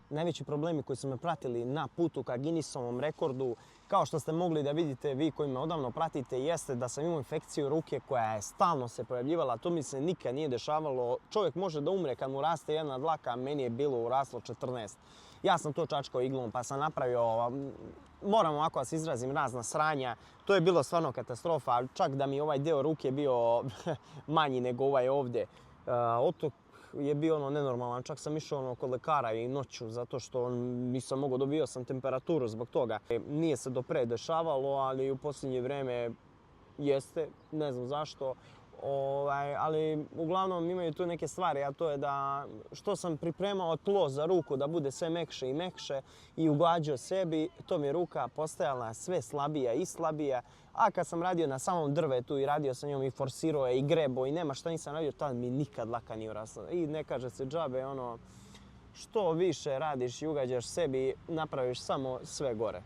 najveći problemi koji su me pratili na putu ka Guinnessovom rekordu, kao što ste mogli da vidite vi koji me odavno pratite, jeste da sam imao infekciju ruke koja je stalno se pojavljivala. To mi se nikad nije dešavalo. Čovjek može da umre kad mu raste jedna dlaka, a meni je bilo uraslo 14. Ja sam to čačkao iglom pa sam napravio, moram ovako da se izrazim, razna sranja. To je bilo stvarno katastrofa, čak da mi ovaj deo ruke bio manji nego ovaj ovdje. Otok je bio nenormalan, čak sam išao kod lekara i noću zato što nisam mogao, dobio sam temperaturu zbog toga. Nije se do pre dešavalo, ali u posljednje vrijeme jeste, ne znam zašto. Ali uglavnom imaju tu neke stvari, a to je da što sam pripremao tlo za ruku da bude sve mekše i mekše i ugađao sebi, to mi je ruka postajala sve slabija i slabija. A kad sam radio na samom drvetu i radio sa njom i forsirao je i grebo i nema šta nisam radio, tad mi nikad laka nije urasla. I ne kaže se džabe, što više radiš i ugađaš sebi, napraviš samo sve gore.